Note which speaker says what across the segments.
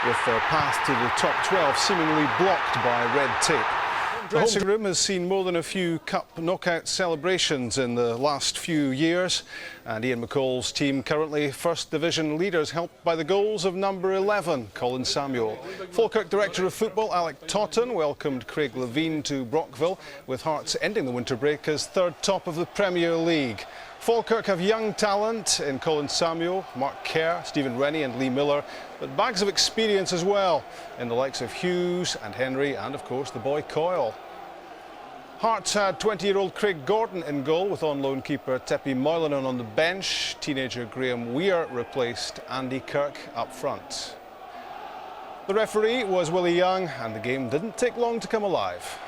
Speaker 1: with their path to the top 12 seemingly blocked by red tape. The dressing room has seen more than a few cup knockout celebrations in the last few years, and Ian McCall's team currently First Division leaders, helped by the goals of number 11, Colin Samuel. Falkirk Director of Football Alec Totten welcomed Craig Levine to Brockville, with Hearts ending the winter break as third top of the Premier League. Falkirk have young talent in Colin Samuel, Mark Kerr, Stephen Rennie and Lee Miller, but bags of experience as well in the likes of Hughes and Henry and, of course, the boy Coyle. Hearts had 20-year-old Craig Gordon in goal, with on-loan keeper Tepi Moylanen on the bench. Teenager Graham Weir replaced Andy Kirk up front. The referee was Willie Young, and the game didn't take long to come alive.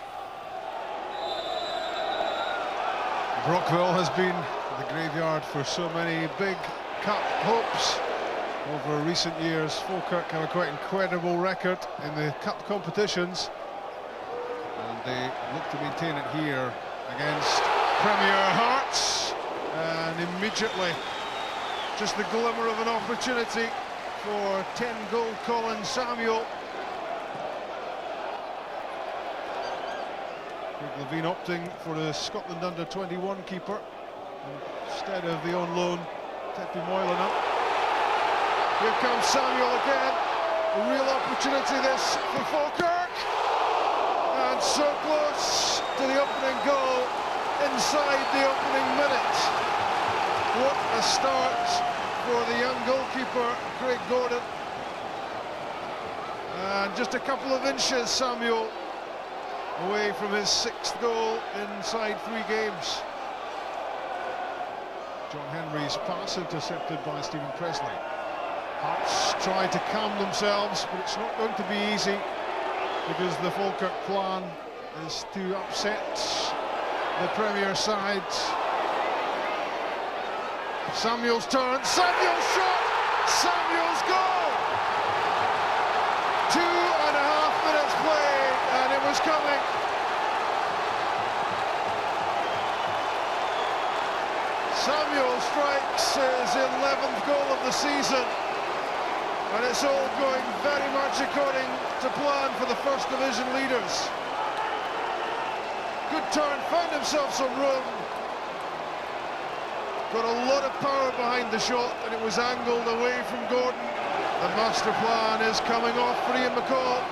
Speaker 2: Brockville has been the graveyard for so many big cup hopes over recent years. Falkirk have a quite incredible record in the cup competitions, and they look to maintain it here against Premier Hearts. And immediately, just the glimmer of an opportunity for 10-goal Colin Samuel. Craig Levine opting for the Scotland under-21 keeper instead of the on-loan Tepi Moylanen. Here comes Samuel again. A real opportunity this for Falkirk. And so close to the opening goal inside the opening minute. What a start for the young goalkeeper, Craig Gordon. And just a couple of inches, Samuel, away from his 6th goal inside 3 games. John Henry's pass intercepted by Stephen Presley. Hearts try to calm themselves, but it's not going to be easy, because the Falkirk plan is to upset the Premier side. Samuel's turn, Samuel's shot, Samuel's goal! 2.5 minutes played, and it was coming. Samuel strikes his 11th goal of the season, and it's all going very much according to plan for the First Division leaders. Good turn, found himself some room, got a lot of power behind the shot, and it was angled away from Gordon. The master plan is coming off for Ian McCall.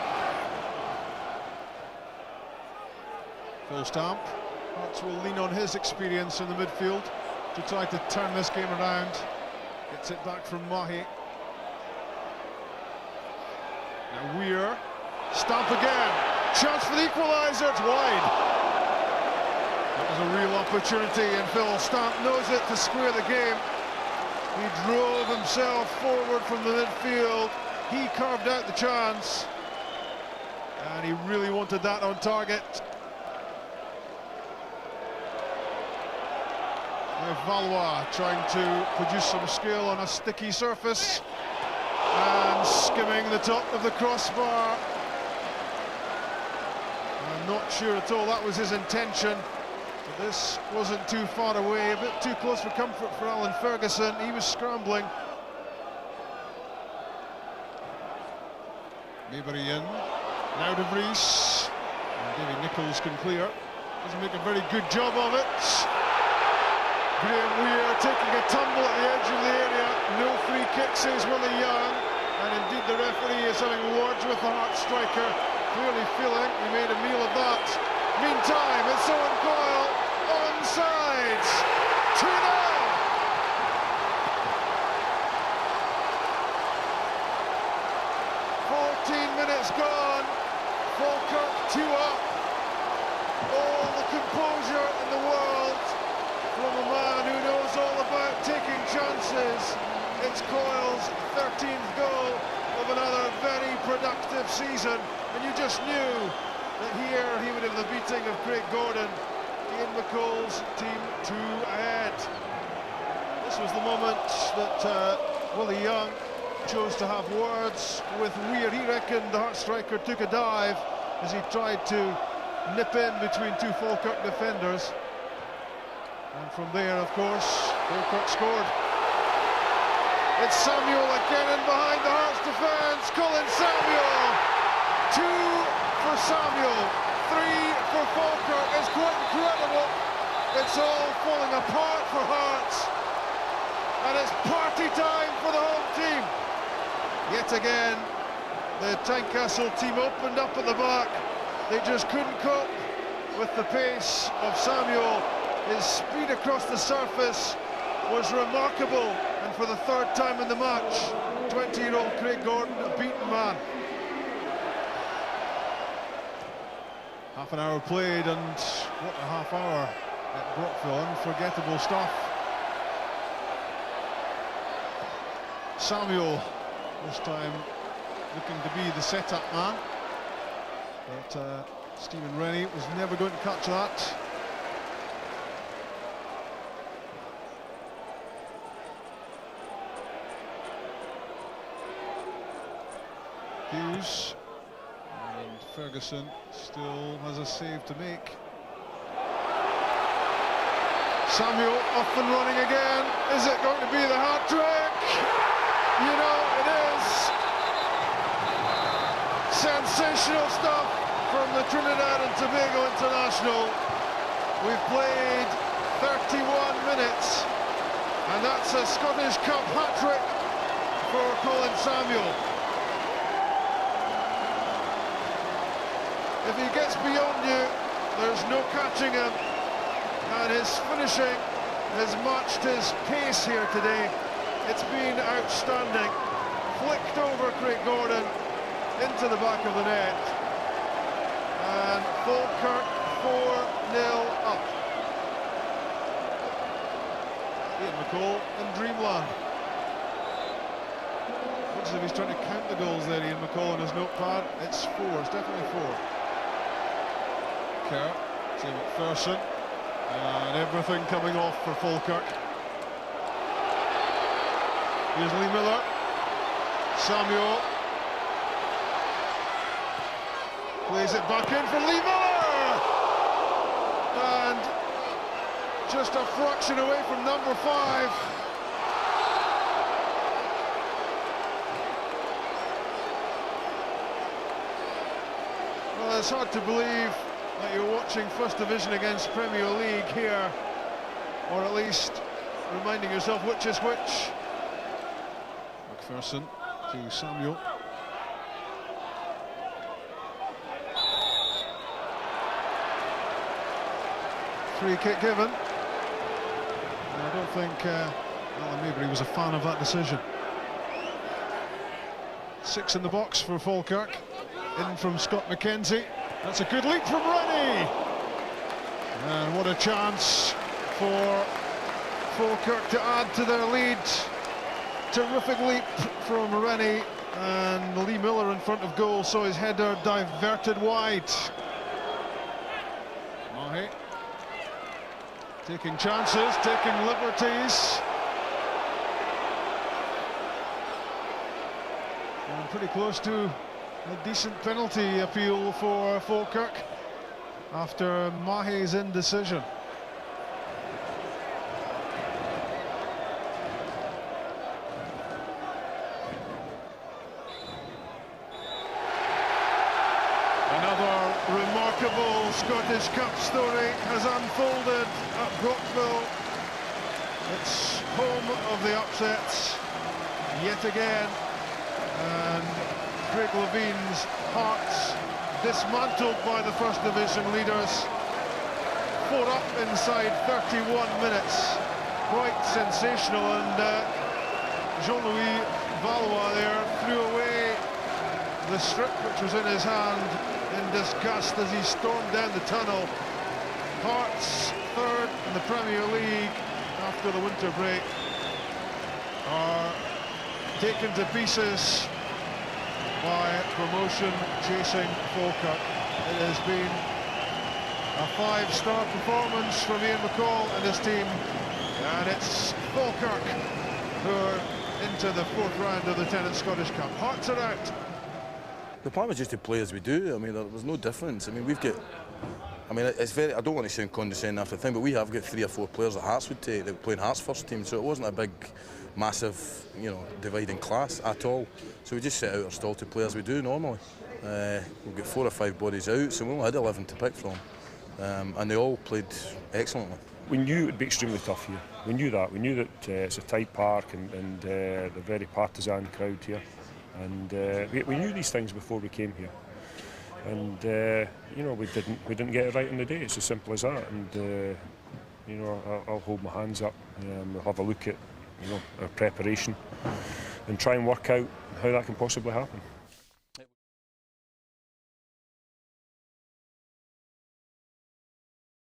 Speaker 2: Full stamp. Hearts will lean on his experience in the midfield to try to turn this game around. Gets it back from Mahi. Now Weir, stamp again. Chance for the equaliser, it's wide. That was a real opportunity, and Phil Stamp knows it to square the game. He drove himself forward from the midfield. He carved out the chance, and he really wanted that on target. Now Valois trying to produce some skill on a sticky surface, and skimming the top of the crossbar. I'm not sure at all that was his intention, but this wasn't too far away, a bit too close for comfort for Alan Ferguson. He was scrambling. Maybury in, now De Vries, and Davy Nichols can clear. Doesn't make a very good job of it. Graham Weir taking a tumble at the edge of the area. No free kick, says Willie Young, and indeed the referee is having words with the Hearts striker, clearly feeling he made a meal of that. Meantime, it's Owen Coyle, onside, 2-0. 14 minutes gone, Falkirk 2 up. All the composure in the world from a man who knows all about taking chances. It's Coyle's 13th goal of another very productive season, and you just knew that here he would have the beating of Craig Gordon. Ian McCall's team 2 ahead. This was the moment that Willie Young chose to have words with Weir. He reckoned the Hearts striker took a dive as he tried to nip in between 2 Falkirk defenders. And from there, of course, Falkirk scored. It's Samuel again in behind the Hearts defence. Colin Samuel. Samuel. 3 for Falkirk is quite incredible. It's all falling apart for Hearts. And it's party time for the home team. Yet again, the Tynecastle team opened up at the back. They just couldn't cope with the pace of Samuel. His speed across the surface was remarkable. And for the third time in the match, 20-year-old Craig Gordon, a beaten man. Half an hour played, and what a half hour at Brockville. Unforgettable stuff. Samuel, this time looking to be the set-up man. But Stephen Rennie was never going to catch that. Hughes. And Ferguson still has a save to make. Samuel off and running again. Is it going to be the hat-trick? You know, it is. Sensational stuff from the Trinidad and Tobago international. We've played 31 minutes, and that's a Scottish Cup hat-trick for Colin Samuel. If he gets beyond you, there's no catching him, and his finishing has matched his pace here today. It's been outstanding. Flicked over Craig Gordon into the back of the net, and Falkirk 4-0 up. Ian McCall in dreamland. Looks as if he's trying to count the goals there, Ian McCall, on his notepad. It's 4, it's definitely 4. Kerr, Jay McPherson, and everything coming off for Falkirk. Here's Lee Miller, Samuel, plays it back in for Lee Miller, and just a fraction away from number 5. Well, it's hard to believe that you're watching First Division against Premier League here, or at least reminding yourself which is which. McPherson to Samuel. Free kick given. And I don't think Alan Mabry was a fan of that decision. 6 in the box for Falkirk. In from Scott McKenzie. That's a good leap from Rennie. And what a chance for Falkirk to add to their lead. Terrific leap from Rennie, and Lee Miller in front of goal saw his header diverted wide. Mahe taking chances, taking liberties. And pretty close to a decent penalty appeal for Falkirk after Mahe's indecision. Another remarkable Scottish Cup story has unfolded at Brockville. It's home of the upsets yet again, and Craig Levine's Hearts dismantled by the First Division leaders. 4 up inside 31 minutes. Quite sensational, and Jean-Louis Valois there threw away the strip which was in his hand in disgust as he stormed down the tunnel. Hearts, 3rd in the Premier League after the winter break, are taken to pieces by promotion chasing Falkirk. It has been a 5-star performance from Ian McCall and his team, and it's Falkirk who are into the 4th round of the Tennent Scottish Cup. Hearts are out.
Speaker 3: The plan was just to play as we do. I mean, there was no difference. I mean, we've got, I mean, it's very, I don't want to sound condescending after the thing, but we have got 3 or 4 players that Hearts would take. They were playing Hearts first team, so it wasn't a big, massive, you know, dividing class at all. So we just set out our stall to play as we do normally. We've got 4 or 5 bodies out, so we only had 11 to pick from, and they all played excellently.
Speaker 4: We knew it would be extremely tough here. We knew that. We knew that it's a tight park and the very partisan crowd here. And we knew these things before we came here. And you know, we didn't get it right on the day. It's as simple as that. And you know, I'll hold my hands up. We'll have a look at, you know, our preparation and try and work out how that can possibly happen.